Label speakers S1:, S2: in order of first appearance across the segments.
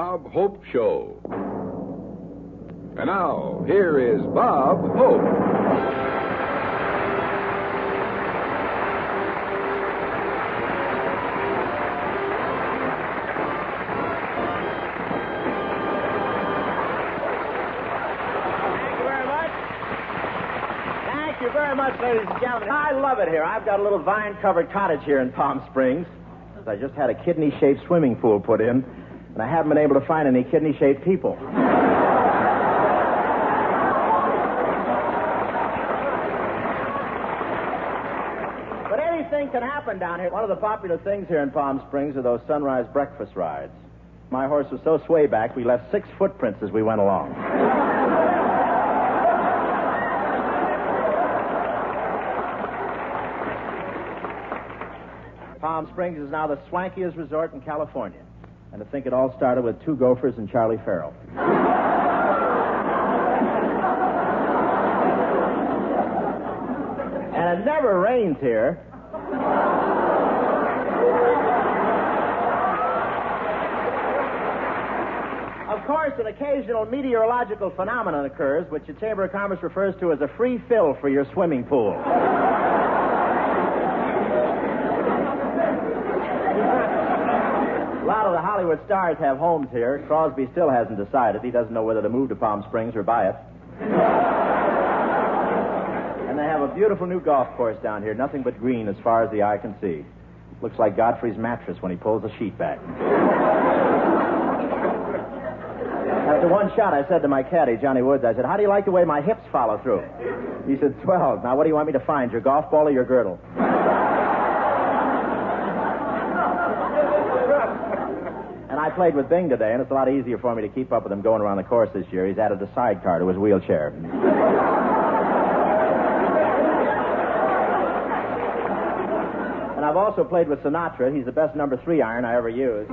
S1: Bob Hope Show. And now, here is Bob Hope.
S2: Thank you very much, ladies and gentlemen. I love it here. I've got a little vine-covered cottage here in Palm Springs. I just had a kidney-shaped swimming pool put in, and I haven't been able to find any kidney-shaped people. But anything can happen down here. One of the popular things here in Palm Springs are those sunrise breakfast rides. My horse was so swayback, we left 6 footprints as we went along. Palm Springs is now the swankiest resort in California. And to think it all started with 2 gophers and Charlie Farrell. And it never rains here. Of course, an occasional meteorological phenomenon occurs, which the Chamber of Commerce refers to as a free fill for your swimming pool. A lot of the Hollywood stars have homes here. Crosby still hasn't decided. He doesn't know whether to move to Palm Springs or buy it. And they have a beautiful new golf course down here. Nothing but green as far as the eye can see. Looks like Godfrey's mattress when he pulls the sheet back. After one shot, I said to my caddy, Johnny Woods, I said, how do you like the way my hips follow through? He said, swell. Now, what do you want me to find, your golf ball or your girdle? And I played with Bing today, and it's a lot easier for me to keep up with him going around the course this year. He's added a sidecar to his wheelchair. And I've also played with Sinatra. He's the best number 3 iron I ever used.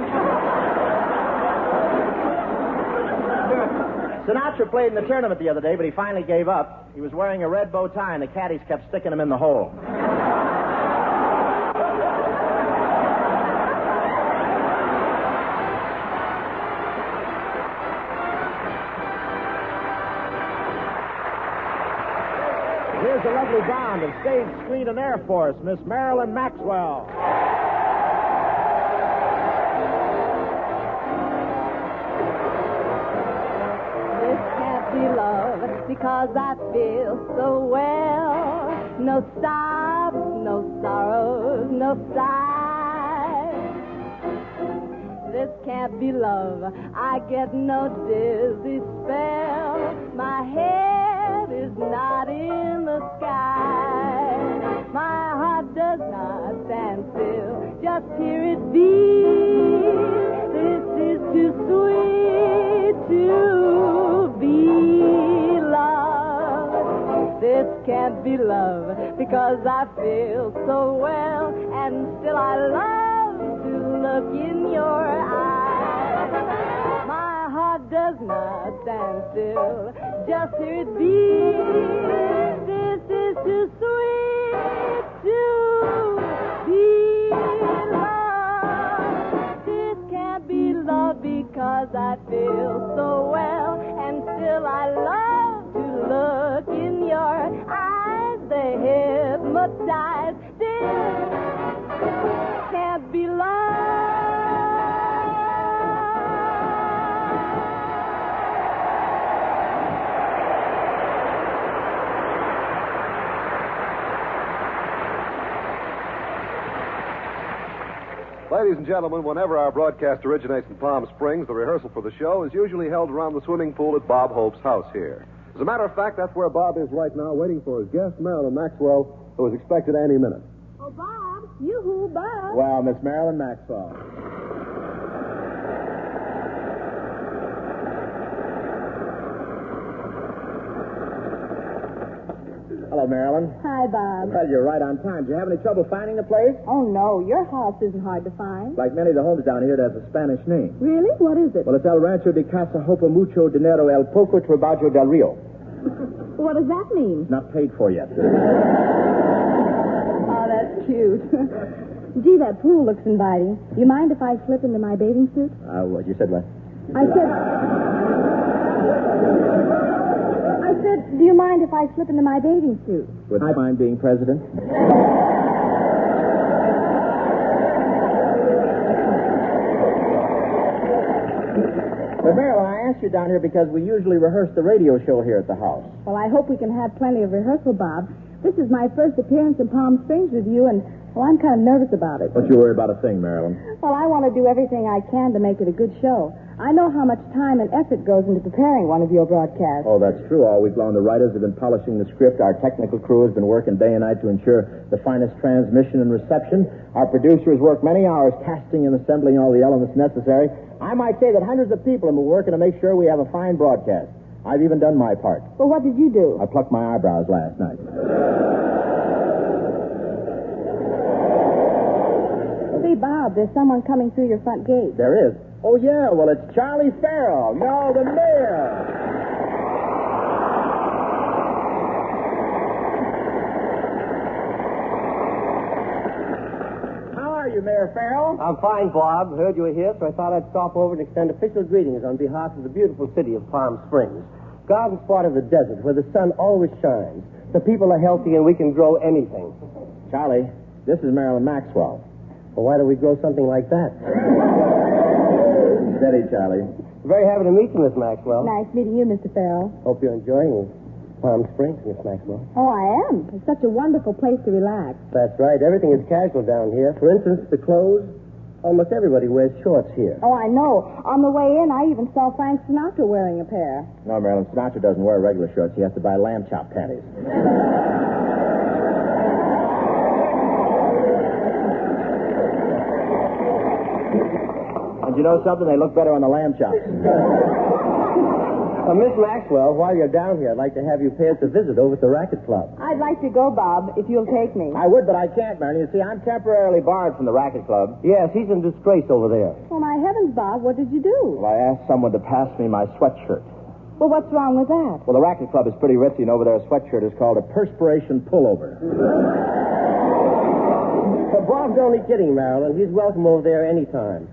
S2: Sinatra played in the tournament the other day, but he finally gave up. He was wearing a red bow tie, and the caddies kept sticking him in the hole. Here's a lovely bond of Stage, Street, and Air Force, Miss Marilyn Maxwell.
S3: This can't be love because I feel so well. No sobs, no sorrows, no sighs. This can't be love. I get no dizzy spell. My head is not in the sky. My heart does not stand still. Just hear it beat. This is too sweet to be love. This can't be love because I feel so well, and still I love to look in your eyes. My heart does not stand still. Just hear it beat. This is too sweet to be love. This can't be love because I feel so well, and still I love to look in your eyes. They hypnotize. This can't be love.
S4: Ladies and gentlemen, whenever our broadcast originates in Palm Springs, the rehearsal for the show is usually held around the swimming pool at Bob Hope's house here. As a matter of fact, that's where Bob is right now, waiting for his guest, Marilyn Maxwell, who is expected any minute.
S3: Oh, Bob. Yoo-hoo, Bob.
S2: Well, Miss Marilyn Maxwell. Hello, Marilyn.
S3: Hi, Bob.
S2: Well, you're right on time. Do you have any trouble finding the place?
S3: Oh, no. Your house isn't hard to find.
S2: Like many of the homes down here, it has a Spanish name.
S3: Really? What is it?
S2: Well, it's El Rancho de Casa Hopa Mucho Dinero El Poco Trabajo del Rio.
S3: What does that mean?
S2: Not paid for yet.
S3: Oh, that's cute. Gee, that pool looks inviting. You mind if I slip into my bathing suit?
S2: What, you said what?
S3: I said, do you mind if I slip into my bathing suit?
S2: Would I mind being president? But, Marilyn, I asked you down here because we usually rehearse the radio show here at the house.
S3: Well, I hope we can have plenty of rehearsal, Bob. This is my first appearance in Palm Springs with you, and, well, I'm kind of nervous about it.
S2: Don't you worry about a thing, Marilyn.
S3: Well, I want to do everything I can to make it a good show. I know how much time and effort goes into preparing one of your broadcasts.
S2: Oh, that's true. All week long, the writers have been polishing the script. Our technical crew has been working day and night to ensure the finest transmission and reception. Our producers work many hours casting and assembling all the elements necessary. I might say that hundreds of people have been working to make sure we have a fine broadcast. I've even done my part.
S3: Well, what did you do?
S2: I plucked my eyebrows last night.
S3: Say, Bob, there's someone coming through your front gate.
S2: There is. Oh, yeah. Well, it's Charlie Farrell. No, the mayor. How are you, Mayor Farrell?
S5: I'm fine, Bob. Heard you were here, so I thought I'd stop over and extend official greetings on behalf of the beautiful city of Palm Springs. Garden spot of the desert where the sun always shines. The people are healthy and we can grow anything.
S2: Charlie, this is Marilyn Maxwell.
S5: Well, why don't we grow something like that?
S2: Steady, Charlie.
S5: Very happy to meet you, Miss Maxwell.
S3: Nice meeting you, Mr. Farrell.
S5: Hope you're enjoying Palm Springs, Miss Maxwell.
S3: Oh, I am. It's such a wonderful place to relax.
S5: That's right. Everything is casual down here. For instance, the clothes. Almost everybody wears shorts here.
S3: Oh, I know. On the way in, I even saw Frank Sinatra wearing a pair.
S2: No, Marilyn, Sinatra doesn't wear regular shorts. He has to buy lamb chop panties. And you know something? They look better on the lamb chops.
S5: Miss Maxwell, while you're down here, I'd like to have you pay us a visit over at the Racket Club.
S3: I'd like to go, Bob, if you'll take me.
S2: I would, but I can't, Marilyn. You see, I'm temporarily barred from the Racket Club.
S5: Yes, he's in disgrace over there.
S3: Well, my heavens, Bob, what did you do?
S2: Well, I asked someone to pass me my sweatshirt.
S3: Well, what's wrong with that?
S2: Well, the Racket Club is pretty ritzy, and over there, a sweatshirt is called a perspiration pullover.
S5: But Bob's only kidding, Marilyn. He's welcome over there anytime.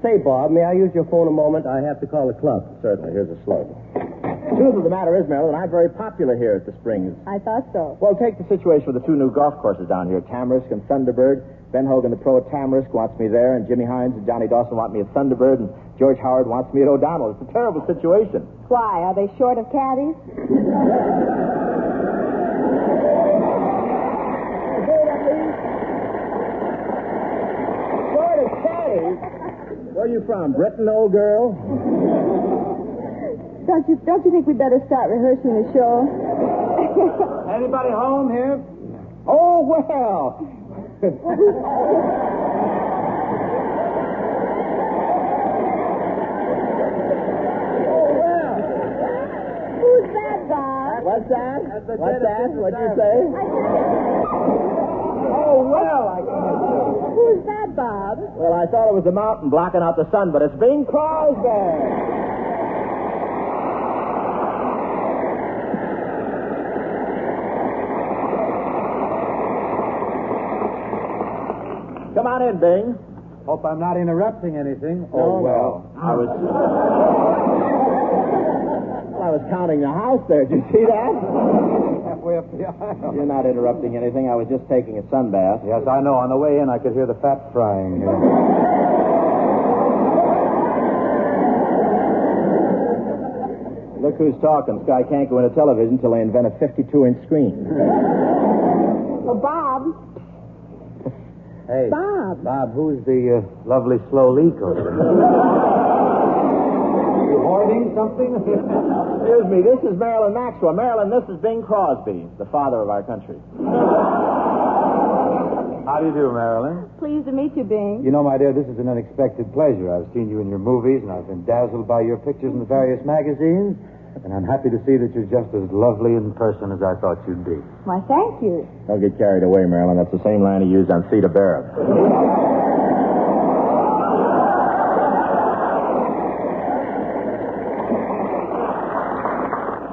S5: Say, Bob, may I use your phone a moment? I have to call the club.
S2: Certainly. Here's a slug. The truth of the matter is, Marilyn, I'm very popular here at the Springs.
S3: I thought so.
S2: Well, take the situation with the two new golf courses down here, Tamarisk and Thunderbird. Ben Hogan, the pro at Tamarisk, wants me there, and Jimmy Hines and Johnny Dawson want me at Thunderbird, and George Howard wants me at O'Donnell. It's a terrible situation.
S3: Why? Are they short of caddies?
S2: Short of caddies? Where are you from, Britain, old girl?
S3: Don't you think we'd better start rehearsing the show?
S2: Anybody home here? Oh, well.
S3: Who's that, Bob?
S2: What's that? What's that? What'd you say? Oh, well, I can't say.
S3: Who's that, Bob?
S2: Well, I thought it was the mountain blocking out the sun, but it's Bing Crosby. Come on in, Bing.
S6: Hope I'm not interrupting anything.
S2: Oh, well. I was counting the house there. Did you see that?
S6: Halfway up the aisle.
S2: You're not interrupting anything. I was just taking a sun bath.
S6: Yes, I know. On the way in, I could hear the fat frying.
S2: Look who's talking. Sky can't go into television till they invent a 52-inch screen.
S3: Well, Bob.
S5: Hey.
S3: Bob.
S5: Bob, who's the lovely slow leaker?
S6: You hoarding something?
S2: Excuse me, this is Marilyn Maxwell. Marilyn, this is Bing Crosby, the father of our country.
S6: How do you do, Marilyn?
S3: Pleased to meet you, Bing.
S6: You know, my dear, this is an unexpected pleasure. I've seen you in your movies, and I've been dazzled by your pictures in the various magazines. And I'm happy to see that you're just as lovely in person as I thought you'd be.
S3: Why, thank you.
S2: Don't get carried away, Marilyn. That's the same line he used on Theda Barrett.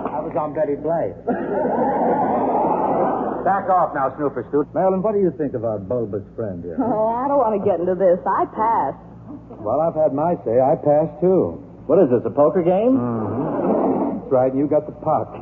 S5: I was on Betty Blythe.
S6: Back off now, Snooper Scoot. Marilyn, what do you think of our bulbous friend here?
S3: Oh, I don't want to get into this. I passed.
S6: Well, I've had my say. I passed, too.
S2: What is this, a poker game?
S6: That's right, and you got the pot.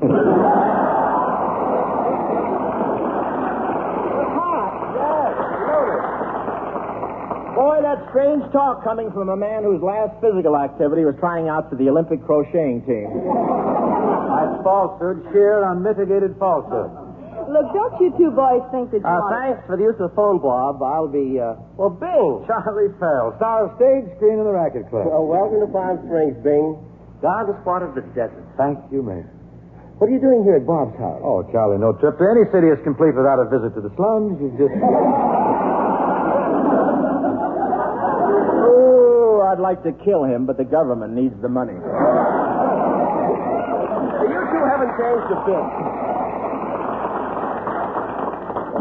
S2: Boy, that's strange talk coming from a man whose last physical activity was trying out for the Olympic crocheting team.
S6: That's falsehood, sheer unmitigated falsehood.
S3: Look, don't you two boys think that you
S5: Thanks for the use of the phone, Bob. I'll be, Bing.
S6: Charlie Farrell, star of stage, screen, and the racket club.
S5: Well, welcome to Palm Springs, Bing. God, the spot of the desert.
S6: Thank you, mate.
S5: What are you doing here at Bob's house?
S6: Oh, Charlie, no trip to any city is complete without a visit to the slums. You just...
S2: Oh, I'd like to kill him, but the government needs the money.
S5: You two haven't changed a bit.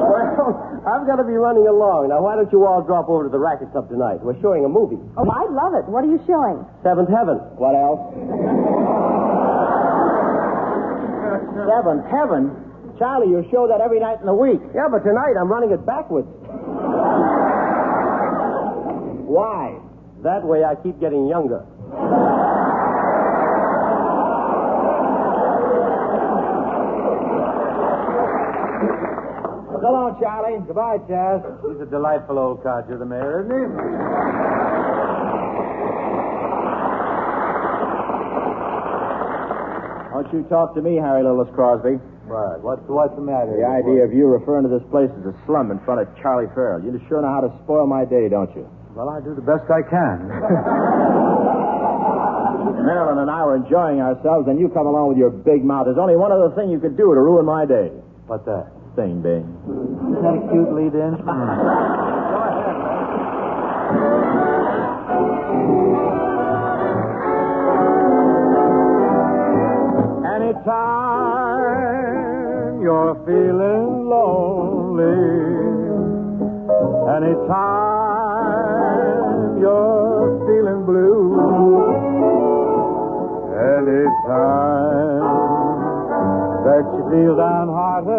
S5: Well, I've got to be running along. Now, why don't you all drop over to the racket club tonight? We're showing a movie.
S3: Oh, I'd love it. What are you showing?
S5: Seventh Heaven.
S2: What else? Seventh Heaven? Charlie, you show that every night in the week.
S5: Yeah, but tonight I'm running it backwards.
S2: Why?
S5: That way I keep getting younger.
S2: So long, Charlie.
S6: Goodbye, Chaz. He's a delightful old codger, the mayor, isn't he?
S2: Don't you talk to me, Harry Lillis Crosby.
S6: What? What's the matter?
S2: The idea of you referring to this place as a slum in front of Charlie Farrell. You sure know how to spoil my day, don't you?
S6: Well, I do the best I can.
S2: Marilyn and I were enjoying ourselves, and you come along with your big mouth. There's only one other thing you could do to ruin my day.
S6: What's that?
S2: Sing, Bing.
S6: Isn't that a cute lead-in? Go ahead,
S7: Anytime you're feeling lonely, anytime you're feeling blue, anytime that you feel downhearted,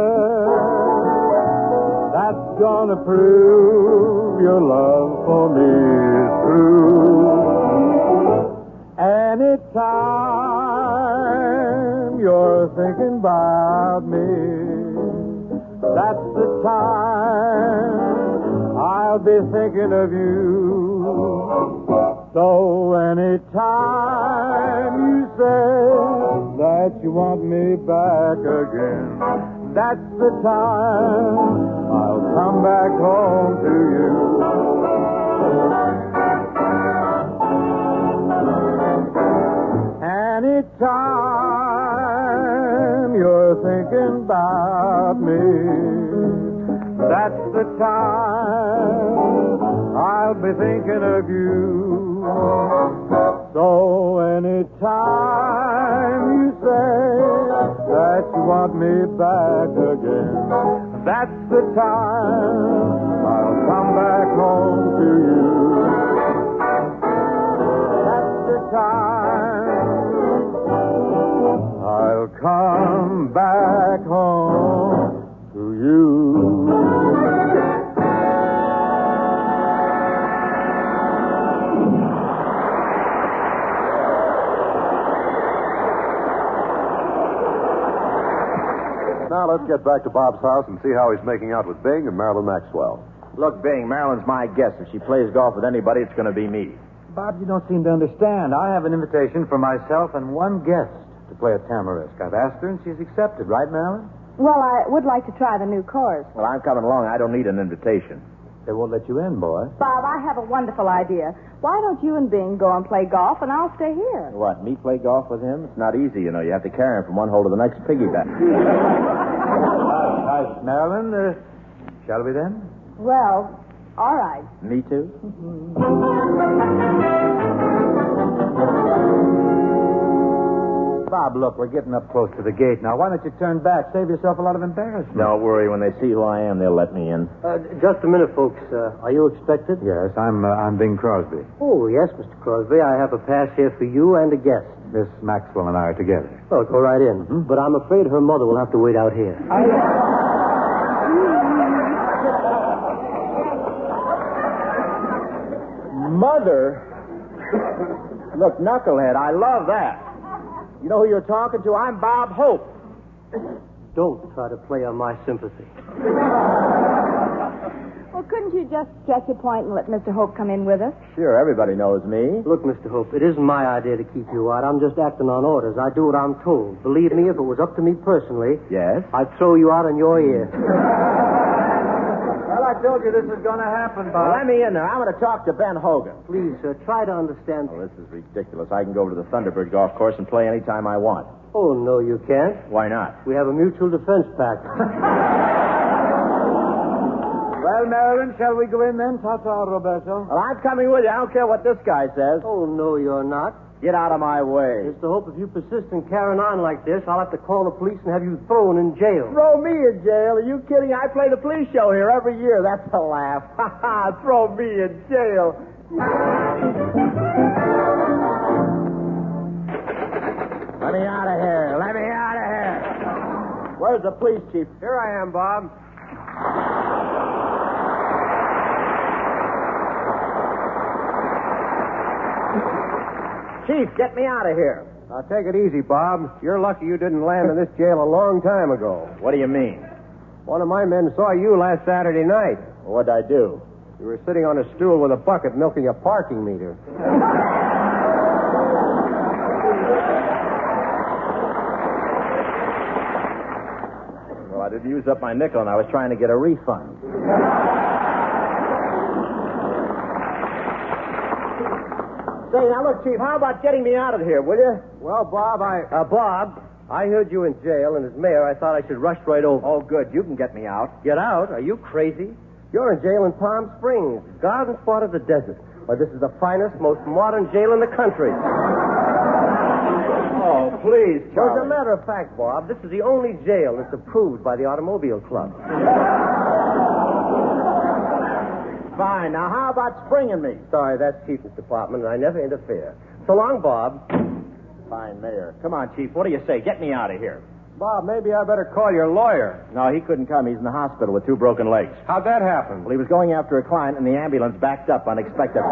S7: that's gonna prove your love for me is true. Anytime you're thinking about me, that's the time I'll be thinking of you. So anytime you say that you want me back again, that's the time I'll come back home to you. Anytime you're thinking about me, that's the time I'll be thinking of you. So anytime you say that you want me back again, that's the time I'll come back home to you. That's the time I'll come back home to you.
S4: Now let's get back to Bob's house and see how he's making out with Bing and Marilyn Maxwell.
S2: Look, Bing, Marilyn's my guest. If she plays golf with anybody, it's going to be me.
S6: Bob, you don't seem to understand. I have an invitation for myself and one guest to play at Tamarisk. I've asked her, and she's accepted. Right, Marilyn?
S3: Well, I would like to try the new course.
S2: Well, I'm coming along. I don't need an invitation.
S6: They won't let you in, boy.
S3: Bob, I have a wonderful idea. Why don't you and Bing go and play golf, and I'll stay here?
S2: What, me play golf with him? It's not easy, you know. You have to carry him from one hole to the next piggyback.
S6: Hi, Marilyn. Shall we then?
S3: Well, all right.
S2: Me too?
S6: Bob, look, we're getting up close to the gate now. Why don't you turn back? Save yourself a lot of embarrassment.
S2: Don't worry. When they see who I am, they'll let me in.
S5: Just a minute, folks. Are you expected?
S6: Yes, I'm Bing Crosby.
S5: Oh, yes, Mr. Crosby. I have a pass here for you and a guest.
S6: Miss Maxwell and I are together.
S5: Oh, go right in. Mm-hmm. But I'm afraid her mother will have to wait out here.
S2: Mother? Look, knucklehead, I love that. You know who you're talking to? I'm Bob Hope.
S5: Don't try to play on my sympathy.
S3: Well, couldn't you just stretch a point and let Mr. Hope come in with us?
S2: Sure, everybody knows me.
S5: Look, Mr. Hope, it isn't my idea to keep you out. I'm just acting on orders. I do what I'm told. Believe me, if it was up to me personally,
S2: Yes?
S5: I'd throw you out on your ear.
S6: Well, I told you this was going to happen, Bob.
S2: Well, let me in there. I'm going to talk to Ben Hogan.
S5: Please, sir, try to understand.
S2: Oh, this is ridiculous. I can go over to the Thunderbird golf course and play any time I want.
S5: Oh, no, you can't.
S2: Why not?
S5: We have a mutual defense pact.
S6: Well, Marilyn, shall we go in then? Ta-ta, Roberto.
S2: Well, I'm coming with you. I don't care what this guy says.
S5: Oh, no, you're not.
S2: Get out of my way.
S5: Mr. Hope, if you persist in carrying on like this, I'll have to call the police and have you thrown in jail.
S2: Throw me in jail? Are you kidding? I play the police show here every year. That's a laugh. Ha ha! Throw me in jail. Let me out of here. Let me out of here. Where's the police chief?
S5: Here I am, Bob.
S2: Chief, get me out of here.
S5: Now, take it easy, Bob. You're lucky you didn't land in this jail a long time ago.
S2: What do you mean?
S5: One of my men saw you last Saturday night.
S2: What'd I do?
S5: You were sitting on a stool with a bucket milking a parking meter.
S2: Well, I didn't use up my nickel, and I was trying to get a refund. Say, now look, Chief, how about getting me out of here, will you?
S5: Well, Bob, Bob, I heard you in jail, and as mayor, I thought I should rush right over.
S2: Oh, good. You can get me out.
S5: Get out? Are you crazy? You're in jail in Palm Springs, garden spot of the desert. Why, this is the finest, most modern jail in the country.
S2: Oh, please,
S5: As a
S2: Charlie.
S5: matter of fact, Bob, this is the only jail that's approved by the Automobile Club.
S2: Fine. Now, how about springing me?
S5: Sorry, that's Chief's department, and I never interfere. So long, Bob.
S2: Fine, Mayor. Come on, Chief. What do you say? Get me out of here.
S5: Bob, maybe I better call your lawyer.
S2: No, he couldn't come. He's in the hospital with 2 broken legs.
S5: How'd that happen?
S2: Well, he was going after a client, and the ambulance backed up unexpectedly.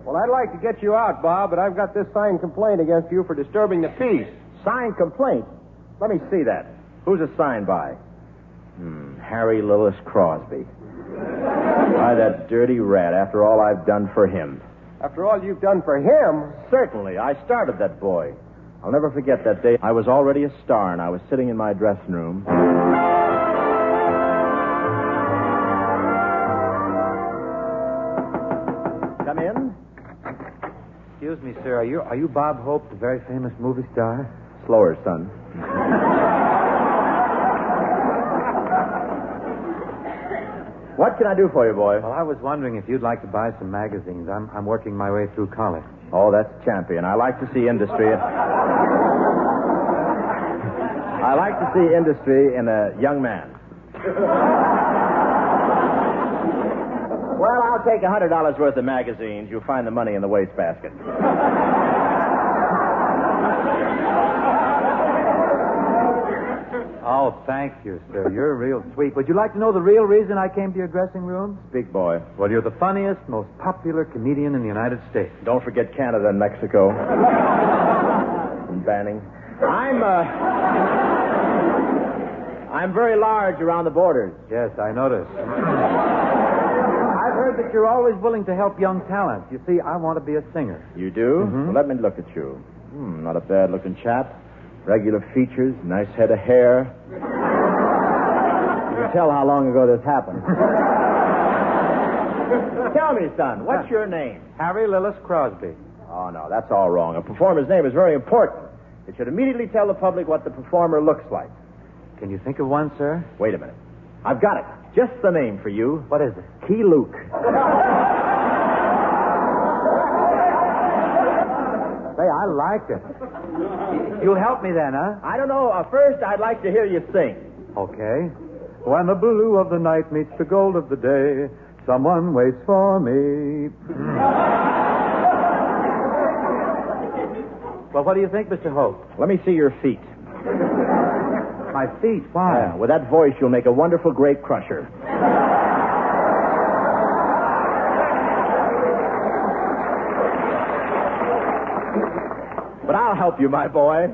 S5: Well, I'd like to get you out, Bob, but I've got this signed complaint against you for disturbing the peace.
S2: Signed complaint? Let me see that. Who's it signed by? Harry Lillis Crosby. Why, that dirty rat, after all I've done for him.
S5: After all you've done for him?
S2: Certainly. I started that boy. I'll never forget that day. I was already a star, and I was sitting in my dressing room. Come in.
S6: Excuse me, sir. Are you Bob Hope, the very famous movie star?
S2: Slower, son. What can I do for you, boy?
S6: Well, I was wondering if you'd like to buy some magazines. I'm working my way through college.
S2: Oh, that's champion. I like to see industry. I like to see industry in a young man. Well, I'll take $100 worth of magazines. You'll find the money in the wastebasket.
S6: Oh, thank you, sir. You're real sweet. Would you like to know the real reason I came to your dressing room?
S2: Speak, boy.
S6: Well, you're the funniest, most popular comedian in the United States.
S2: Don't forget Canada and Mexico. And Banning. I'm very large around the borders.
S6: Yes, I noticed. I've heard that you're always willing to help young talent. You see, I want to be a singer.
S2: You do?
S6: Mm-hmm.
S2: Well, let me look at you. Not a bad-looking chap. Regular features, nice head of hair. You can tell how long ago this happened. Tell me, son, what's your name?
S6: Harry Lillis Crosby.
S2: Oh, no, that's all wrong. A performer's name is very important. It should immediately tell the public what the performer looks like.
S6: Can you think of one, sir?
S2: Wait a minute. I've got it. Just the name for you.
S6: What is it?
S2: Key Luke.
S6: Say, I like it. You'll help me then, huh?
S2: I don't know. First, I'd like to hear you sing.
S6: Okay. When the blue of the night meets the gold of the day, someone waits for me. Well, what do you think, Mr. Hope?
S2: Let me see your feet.
S6: My feet, why?
S2: Yeah, with that voice, you'll make a wonderful grape crusher. But I'll help you, my boy.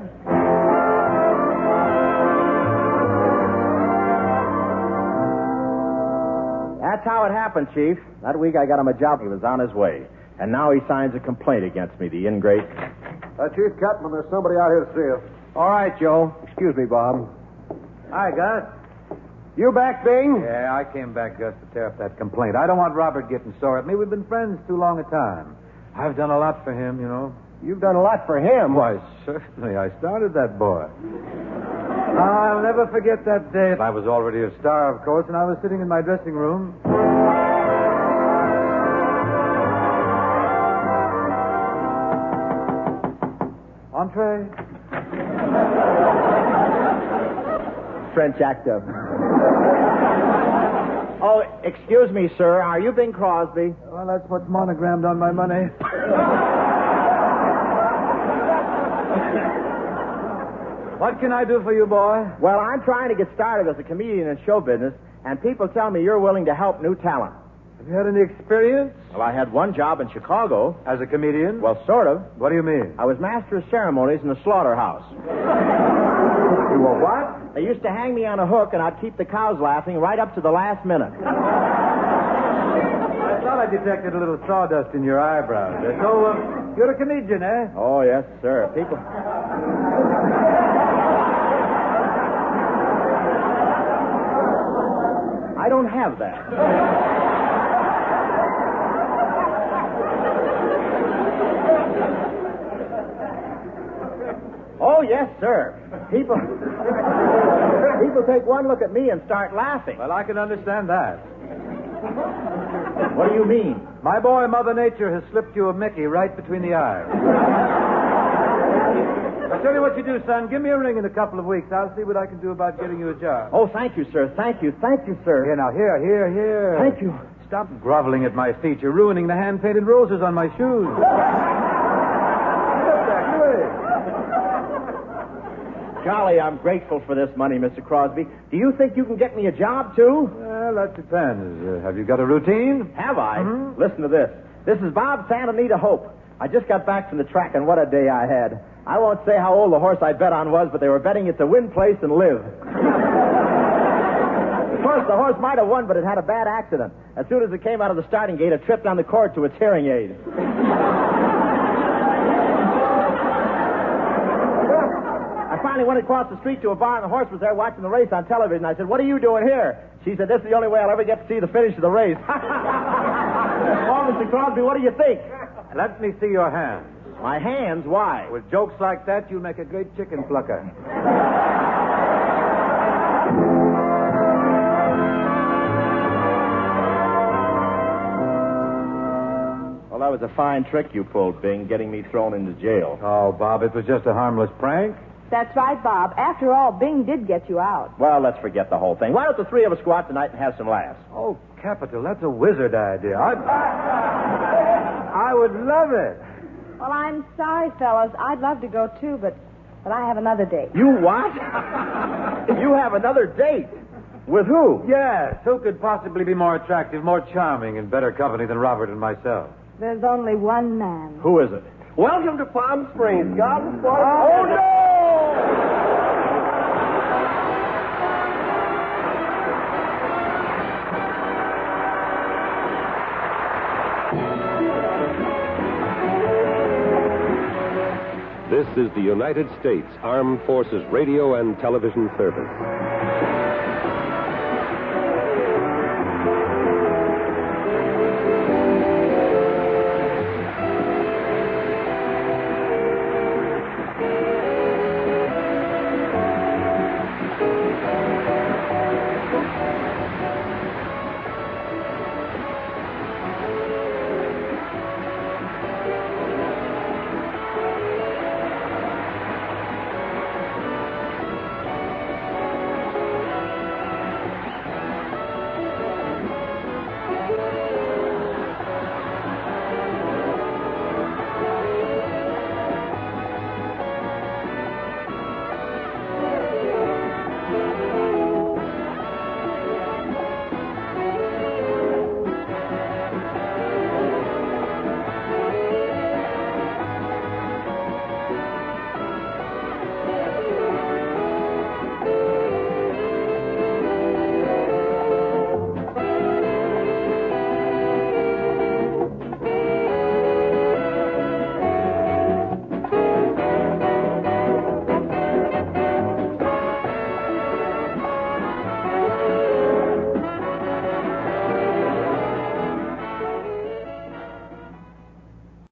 S2: That's how it happened, Chief. That week I got him a job. He was on his way. And now he signs a complaint against me, the ingrate.
S4: Chief Catman, there's somebody out here to see you.
S5: All right, Joe. Excuse me, Bob.
S6: Hi, Gus.
S5: You back, Bing?
S6: Yeah, I came back, Gus, to tear up that complaint. I don't want Robert getting sore at me. We've been friends too long a time. I've done a lot for him, you know.
S5: You've done a lot for him.
S6: Why, certainly. I started that boy. I'll never forget that day. I was already a star, of course, and I was sitting in my dressing room. Entree.
S2: French actor. Oh, excuse me, sir. Are you Bing Crosby?
S6: Well, that's what's monogrammed on my money. What can I do for you, boy?
S2: Well, I'm trying to get started as a comedian in show business, and people tell me you're willing to help new talent.
S6: Have you had any experience?
S2: Well, I had one job in Chicago.
S6: As a comedian?
S2: Well, sort of.
S6: What do you mean?
S2: I was master of ceremonies in the slaughterhouse.
S6: You were what?
S2: They used to hang me on a hook, and I'd keep the cows laughing right up to the last minute.
S6: I thought I detected a little sawdust in your eyebrows. So, you're a comedian, eh?
S2: Oh, yes, sir. People... I don't have that. Oh, yes, sir. People take one look at me and start laughing.
S6: Well, I can understand that.
S2: What do you mean?
S6: My boy, Mother Nature, has slipped you a Mickey right between the eyes. I'll tell you what you do, son. Give me a ring in a couple of weeks. I'll see what I can do about getting you a job.
S2: Oh, thank you, sir. Thank you, sir.
S6: Here, now, here.
S2: Thank you.
S6: Stop groveling at my feet. You're ruining the hand-painted roses on my shoes.
S2: Golly, I'm grateful for this money, Mr. Crosby. Do you think you can get me a job, too?
S6: Well, that depends. Have you got a routine?
S2: Have I?
S6: Mm-hmm.
S2: Listen to this. This is Bob Santa Anita Hope. I just got back from the track, and what a day I had. I won't say how old the horse I bet on was, but they were betting it to win place and live. Of course, the horse might have won, but it had a bad accident. As soon as it came out of the starting gate, it tripped on the cord to its hearing aid. I finally went across the street to a bar, and the horse was there watching the race on television. I said, "What are you doing here?" She said, "This is the only way I'll ever get to see the finish of the race." Oh, Mr. Crosby, what do you think?
S6: Let me see your hands.
S2: My hands? Why?
S6: With jokes like that, you'll make a great chicken plucker.
S2: Well, that was a fine trick you pulled, Bing, getting me thrown into jail.
S6: Oh, Bob, it was just a harmless prank.
S3: That's right, Bob. After all, Bing did get you out.
S2: Well, let's forget the whole thing. Why don't the three of us go out tonight and have some laughs?
S6: Oh, capital. That's a wizard idea. I would love it.
S3: Well, I'm sorry, fellas. I'd love to go, too, but I have another date.
S2: You what? You have another date? With who?
S6: Yes. Who could possibly be more attractive, more charming, and better company than Robert and myself?
S3: There's only one man.
S2: Who is it?
S5: Welcome to Palm Springs, Garden Sport.
S2: Oh, no!
S8: This is the United States Armed Forces Radio and Television Service.